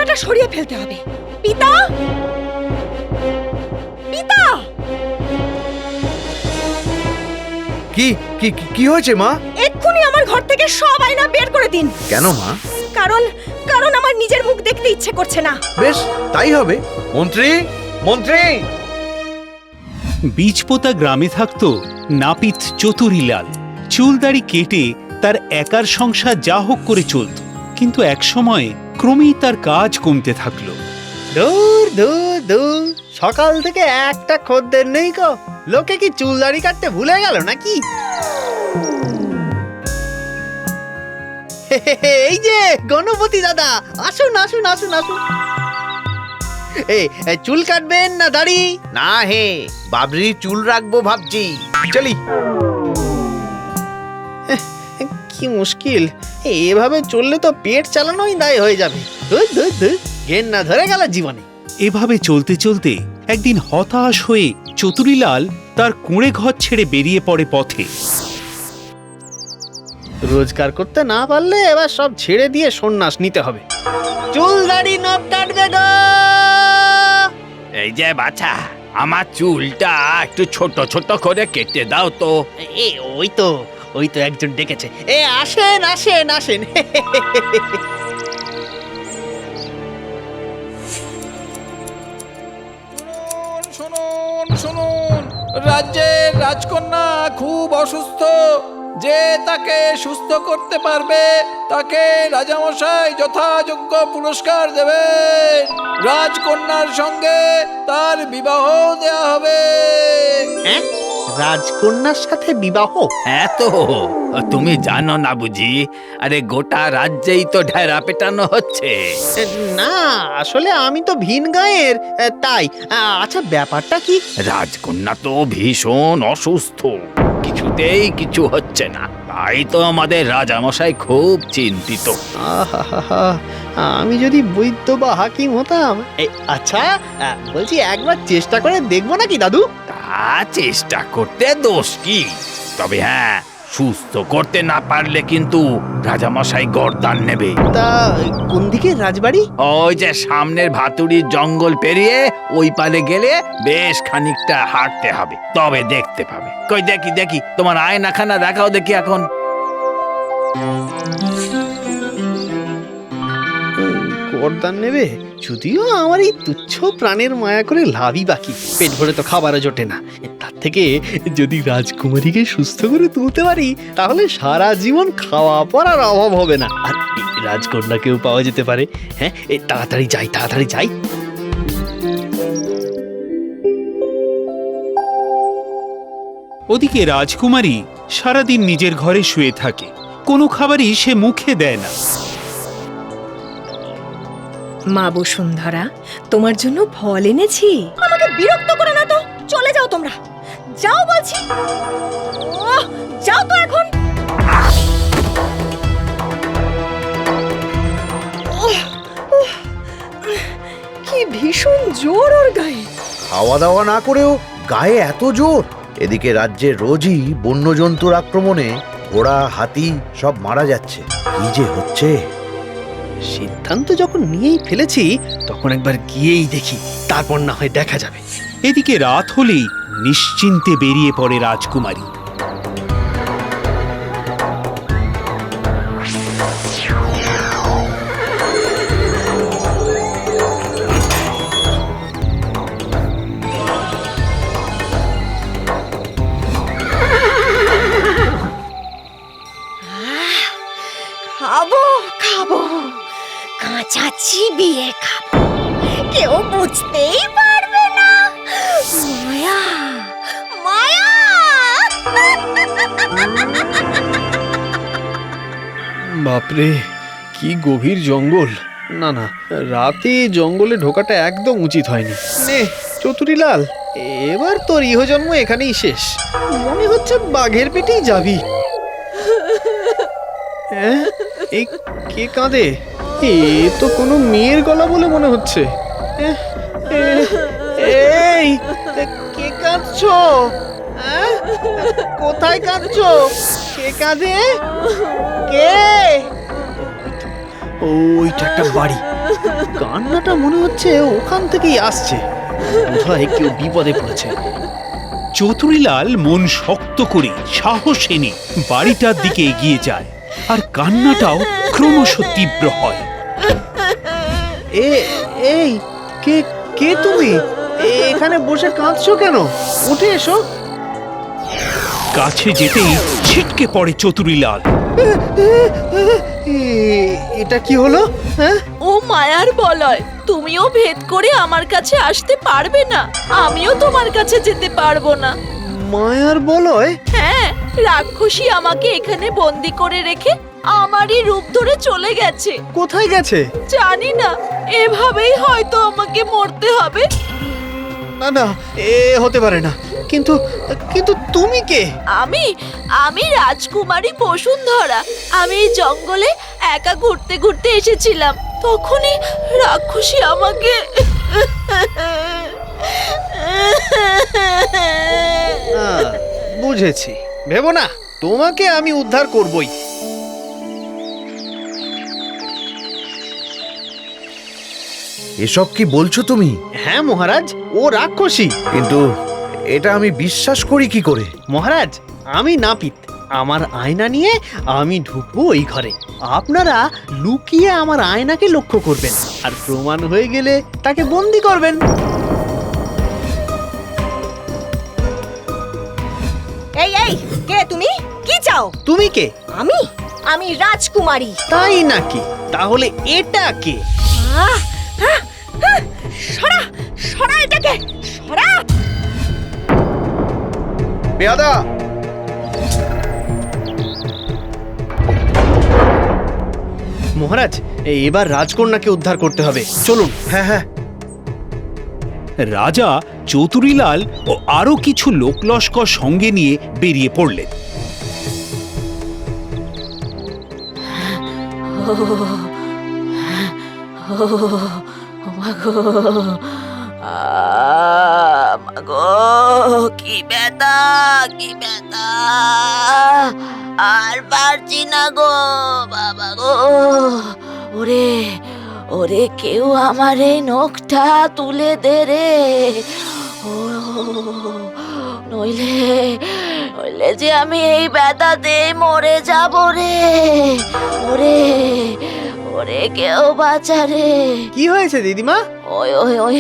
পর্দাটা সরিয়ে ফেলতে হবে। পিতা, পিতা! কি কি কি হয়েছে মা? এক্ষুনি আমার ঘর থেকে সব আয়না বের করে দিন। কেন মা? কারণ কারণ আমার নিজের মুখ দেখতে ইচ্ছে করছে না। বেশ, তাই হবে। মন্ত্রী, মন্ত্রী! বীজপোতা গ্রামে থাকত নাপিত চতুরীলাল। চুলদাড়ি কেটে তার একার সংসার যা হোক করে চলত, কিন্তু একসময় ক্রমেই তার কাজ কমতে থাকলো। দূর দূর দূর, সকাল থেকে একটা খদ্দের নেই গো। লোকে কি চুল দাড়ি কাটতে ভুলে গেল নাকি? এই যে গণপতি দাদা, আসুন আসুন আসুন আসুন। এই চুল কাটবেন না দাড়ি? না হে, বাবরি চুল রাখবো ভাবছি। চলি। কি মুশকিল, এভাবে চললে তো পেট চালানোই দায় হয়ে যাবে। ধুর ধুর ধুর, ঘেন্না ধরে গেল জীবনে। এভাবে চলতে চলতে একদিন হতাশ হয়ে চতুরীলাল তার কুঁড়ে ঘর ছেড়ে বেরিয়ে পড়ে পথে। রোজগার করতে না পারলে এবার সব ছেড়ে দিয়ে সন্ন্যাস নিতে হবে। চুল দাড়ি নখ কাটবে গো। এই যে বাছা, আমার চুলটা একটু ছোট ছোট করে কেটে দাও তো। ওই তো একজন ডেকেছে। আসেন আসেন আসেন। শুনুন শুনুন, রাজ্যের রাজকন্যা খুব অসুস্থ। যে তাকে সুস্থ করতে পারবে তাকে রাজামশাই যথাযোগ্য পুরস্কার দেবে। রাজকন্যার সঙ্গে তার বিবাহ দেয়া হবে। হ্যাঁ, রাজকন্যার সাথে বিবাহ? হ্যাঁ তো, তুমি জানো না বুঝি? আরে গোটা রাজ্যেই তো ঢেরা পেটানো হচ্ছে। না, আসলে আমি তো ভিন গাঁয়ের, তাই। আচ্ছা, ব্যাপারটা কি? রাজকন্যা তো ভীষণ অসুস্থ, কিছুতেই কিছু হচ্ছে না। তাই তো আমাদের রাজামশাই খুব চিন্তিত। আহাহাহা, আমি যদি বৈদ্য বা হাকিম হতাম। আচ্ছা, বলছি একবার চেষ্টা করে দেখবো নাকি দাদু? তা চেষ্টা করতে দোষ কি? তবে হ্যাঁ, সুস্থ করতে না পারলে কিন্তু রাজামশাই গর্দান নেবে। তা কোন দিকে রাজবাড়ি? ওই যে সামনের ভাতুড়ির জঙ্গল পেরিয়ে ওই পারে গেলে বেশ খানিকটা হাঁটতে হবে, তবে দেখতে পাবে। কই দেখি দেখি, তোমার আয়নাখানা দেখাও দেখি এখন। গর্দান নেবে? যদিও আমার এই তুচ্ছ প্রাণের মায়া করে লাভই বাকি, পেট ভরে তো খাবারও জোটে না। তার থেকে যদি রাজকুমারীকে সুস্থ করে তুলতে পারি, তাহলে সারা জীবন খাওয়া পড়ার অভাব হবে না। আর রাজকন্যাকেও পাওয়া যেতে পারে। হ্যাঁ, তাড়াতাড়ি যাই, তাড়াতাড়ি যাই। ওদিকে রাজকুমারী সারাদিন নিজের ঘরে শুয়ে থাকে, কোনো খাবারই সে মুখে দেয় না। মা বসুন্ধরা, তোমার জন্য ফল এনেছি। আমাকে বিরক্ত করো না তো, চলে যাও তোমরা, যাও বলছি। যাও তো এখন। কি ভীষণ জোর ওর গায়ে। খাওয়া দাওয়া না করেও গায়ে এত জোর। এদিকে রাজ্যে রোজই বন্যজন্তুর আক্রমণে ঘোড়া, হাতি সব মারা যাচ্ছে। কি যে হচ্ছে! সিদ্ধান্ত যখন নিয়েই ফেলেছি, তখন একবার গিয়েই দেখি, তারপর না হয় দেখা যাবে। এদিকে রাত হলেই নিশ্চিন্তে বেরিয়ে পড়ে রাজকুমারী। খাবো খাবো, কাঁচা চিবিয়ে খাবো, কেউ বুঝতেই পারবে না। মায়া মায়া। বাপরে, কি গভীর জঙ্গল! না না, রাতে জঙ্গলে ঢোকাটা একদম উচিত হয়নি। নে চতুরীলাল, এবার তোর ইহজন্ম এখানেই শেষ। মনে হচ্ছে বাঘের পেটেই যাবি। হ্যাঁ, এই কে কাঁদে? এ তো কোনো মেয়ের গলা বলে মনে হচ্ছে। এই, কে কাঁদছো? কোথায় কাঁদছো? কে কাঁদে? কে? ওইটা একটা বাড়ি। কান্নাটা মনে হচ্ছে ওখান থেকেই আসছে। বোধহয় কেউ বিপদে পড়েছে। চতুরীলাল মন শক্ত করে সাহস এনে বাড়িটার দিকে এগিয়ে যায়, আর কান্নাটাও ক্রমশ তীব্র হয়। এই কে কে তুমি? এখানে বসে কাঁদছো কেন? উঠে এসো। কাছে যেতেই ছিটকে পড়ে চতুরীলাল। এটা কি হলো? হ্যাঁ, ও মায়ার বলয়, তুমিও ভেদ করে আমার কাছে আসতে পারবে না, আমিও তোমার কাছে যেতে পারবো না। মায়ার বলয়? হ্যাঁ, রাক্ষসী আমাকে এখানে বন্দি করে রেখে আমারই রূপ ধরে চলে গেছে। কোথায় গেছে? জানি না, এভাবেই হয়তো আমাকে মরতে হবে। না না, এ হতে পারে না। কিন্তু কিন্তু তুমি কে? আমি রাজকুমারী বসুন্ধরা। আমি এই জঙ্গলে একা ঘুরতে ঘুরতে এসেছিলাম, তখনই রাক্ষসী আমাকে বুঝেছি, ভেবো না, তোমাকে আমি উদ্ধার করবই। এসব কি বলছো তুমি? হ্যাঁ মহারাজ, ও রাক্ষসী। কিন্তু এটা আমি বিশ্বাস করি কি করে? মহারাজ, আমি নাপিত। আমার আয়না নিয়ে আমি ঢুকবো ওই ঘরে। আপনারা লুকিয়ে আমার আয়নাকে লক্ষ্য করবেন, আর প্রমাণ হয়ে গেলে তাকে বন্দি করবেন। এই এই, কে তুমি? কি চাও? তুমি কে? আমি রাজকুমারী। তাই নাকি? তাহলে এটা কে? সরা সরা এটাকে, সরা। বেয়াদা! মহারাজ, এবার রাজকন্যাকে উদ্ধার করতে হবে, চলুন। হ্যাঁ হ্যাঁ। রাজা চতুরীলাল ও আরো কিছু লোকলস্কর সঙ্গে নিয়ে বেরিয়ে পড়লেন। মাগো, কি ব্যথা, কি ব্যথা, আর পারছি না গো বাবা গো। ওরে ওরে, কেউ আমার এই নখটা তুলে দে রে। ও নইলে নইলে যে আমি এই ব্যথাতে মরে যাব রে। ওরে ওরে, কেউ বাঁচা রে। কি হয়েছে দিদিমা? ওই ওই ওই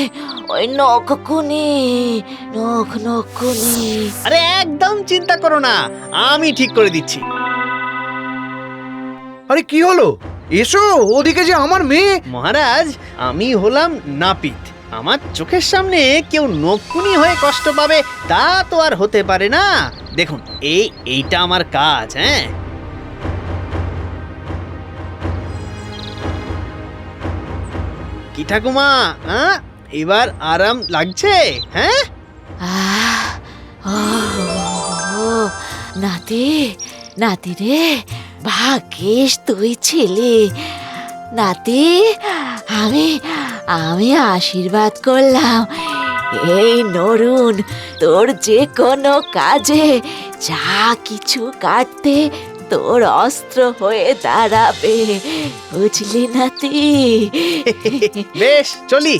ওই নখকুনি, নখকুনি। আরে একদম চিন্তা করো না, আমি ঠিক করে দিচ্ছি। আরে কি হলো? এসো, ওদিকে যে আমার মেয়ে। মহারাজ, আমি হলাম নাপিত। আমার চোখের সামনে কেউ নকুনি হয়ে কষ্ট পাবে তা তো আর হতে পারে না। দেখুন, এইটা আমার কাজ। হ্যাঁ, কি ঠাকুমা, হ্যাঁ, এবার আরাম লাগছে? হ্যাঁ, নাতি, নাতি রে, ভাগ্যিস তুই ছিলি। নাতি, আমি আশীর্বাদ করলাম, এই নরুন তোর যে কোনো কাজে যা কিছু কাটতে তোর অস্ত্র হয়ে দাঁড়াবে, বুঝলি নাতি? বেশ, চলি।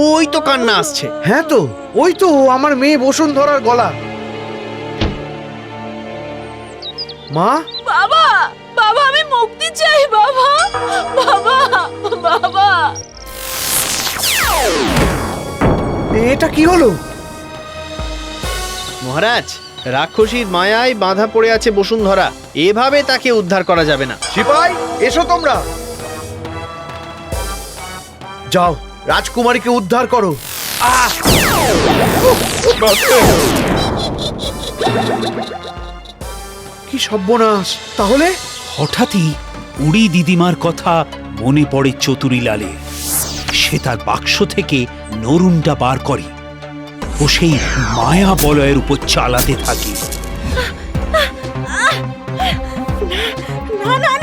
ওই তো কান্না আসছে। হ্যাঁ তো, ওই তো আমার মেয়ে বসুন্ধরার গলা। মা! বাবা, বাবা, আমি মুক্তি চাই বাবা, বাবা, বাবা। এটা কি হলো? মহারাজ, রাক্ষসীর মায়ায় বাঁধা পড়ে আছে বসুন্ধরা। এভাবে তাকে উদ্ধার করা যাবে না। সিপাই, এসো তোমরা। যাও, রাজকুমারীকে উদ্ধার করো। কি সর্বনাশ! তাহলে হঠাৎই উড়ি দিদিমার কথা মনে পড়ে চতুরীলালের। সে তার বাক্স থেকে নরুনটা বার করে ও সেই মায়া বলয়ের উপর চালাতে থাকে। না না